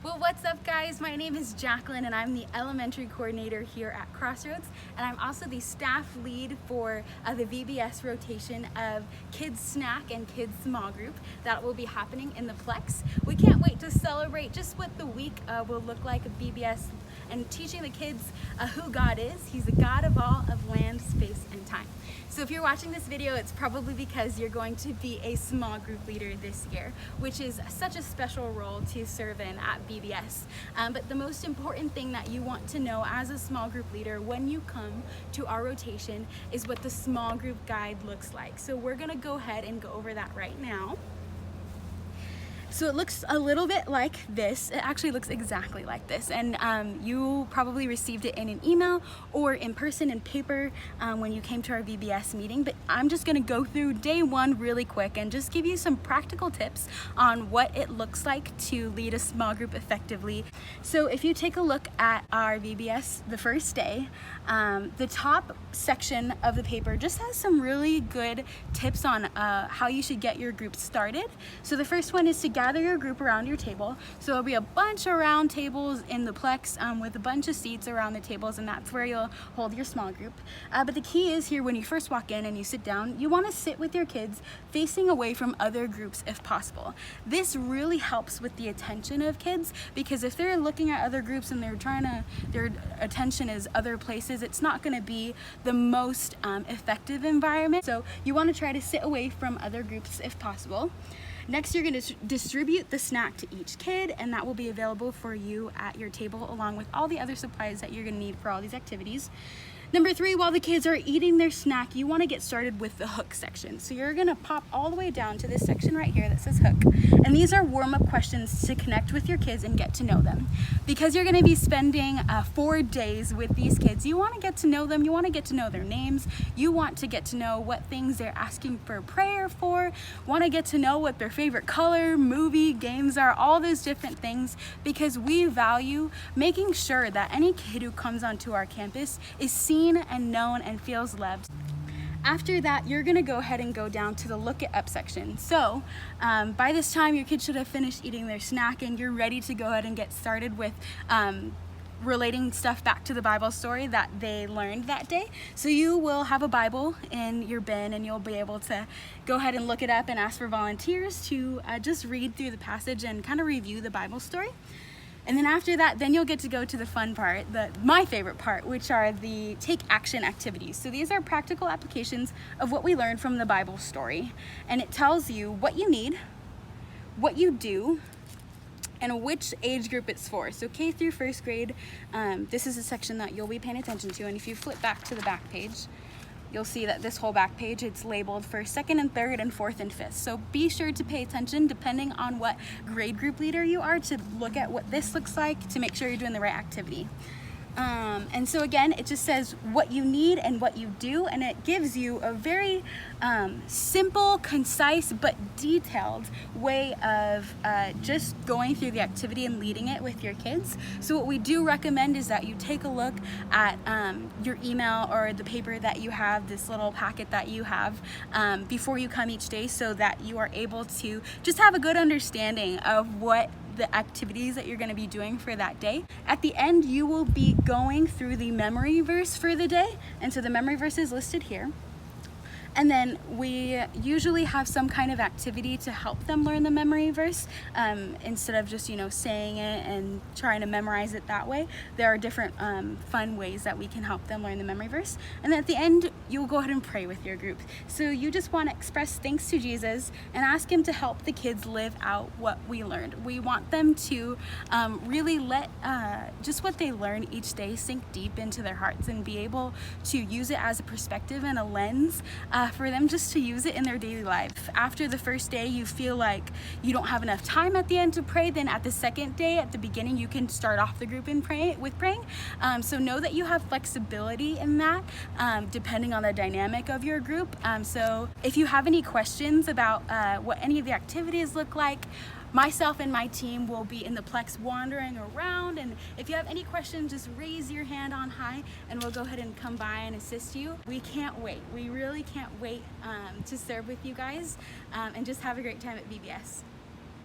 Well, what's up guys? My name is Jacqueline and I'm the elementary coordinator here at Crossroads, and I'm also the staff lead for the VBS rotation of Kids Snack and Kids Small Group that will be happening in the Plex. We can't wait to celebrate just what the week will look like of VBS and teaching the kids who God is. He's the God of all of land, space, and time. So if you're watching this video, it's probably because you're going to be a small group leader this year, which is such a special role to serve in at VBS. But the most important thing that you want to know as a small group leader when you come to our rotation is what the small group guide looks like. So we're gonna go ahead and go over that right now. So it looks a little bit like this. It actually looks exactly like this, and you probably received it in an email or in person in paper when you came to our VBS meeting, but I'm just gonna go through day one really quick and just give you some practical tips on what it looks like to lead a small group effectively. So if you take a look at our VBS the first day, the top section of the paper just has some really good tips on how you should get your group started. So the first one is to gather your group around your table. So there'll be a bunch of round tables in the Plex with a bunch of seats around the tables, and that's where you'll hold your small group. But the key is here, when you first walk in and you sit down, you want to sit with your kids facing away from other groups if possible. This really helps with the attention of kids, because if they're looking at other groups and their attention is other places, it's not going to be the most effective environment. So you want to try to sit away from other groups if possible. Next, you're going to distribute the snack to each kid, and that will be available for you at your table along with all the other supplies that you're going to need for all these activities. Number three, while the kids are eating their snack, you want to get started with the hook section. So you're going to pop all the way down to this section right here that says hook. And these are warm-up questions to connect with your kids and get to know them. Because you're going to be spending 4 days with these kids, you want to get to know them. You want to get to know their names. You want to get to know what things they're asking for prayer for. Want to get to know what their favorite color, movie, games are, all those different things, because we value making sure that any kid who comes onto our campus is seen and known and feels loved. After that, you're gonna go ahead and go down to the look it up section. So by this time, your kids should have finished eating their snack and you're ready to go ahead and get started with relating stuff back to the Bible story that they learned that day. So you will have a Bible in your bin and you'll be able to go ahead and look it up and ask for volunteers to just read through the passage and kind of review the Bible story. And then after that, then you'll get to go to the fun part, my favorite part, which are the take action activities. So these are practical applications of what we learned from the Bible story. And it tells you what you need, what you do, and which age group it's for. So K through first grade, this is a section that you'll be paying attention to. And if you flip back to the back page, you'll see that this whole back page, it's labeled for second and third and fourth and fifth. So be sure to pay attention, depending on what grade group leader you are, to look at what this looks like to make sure you're doing the right activity. And so again, it just says what you need and what you do, and it gives you a very simple, concise, but detailed way of just going through the activity and leading it with your kids. So what we do recommend is that you take a look at your email or the paper that you have, this little packet that you have, before you come each day, so that you are able to just have a good understanding of what the activities that you're going to be doing for that day. At the end, you will be going through the memory verse for the day, and so the memory verse is listed here. And then we usually have some kind of activity to help them learn the memory verse, instead of just, saying it and trying to memorize it that way. There are different fun ways that we can help them learn the memory verse. And then at the end, you'll go ahead and pray with your group. So you just want to express thanks to Jesus and ask him to help the kids live out what we learned. We want them to really let just what they learn each day sink deep into their hearts and be able to use it as a perspective and a lens for them just to use it in their daily life. After the first day, you feel like you don't have enough time at the end to pray, then at the second day, at the beginning, you can start off the group with praying. So know that you have flexibility in that, depending on the dynamic of your group. So if you have any questions about what any of the activities look like, myself and my team will be in the Plex wandering around, and if you have any questions, just raise your hand on high and we'll go ahead and come by and assist you. We can't wait. We really can't wait to serve with you guys, and just have a great time at VBS.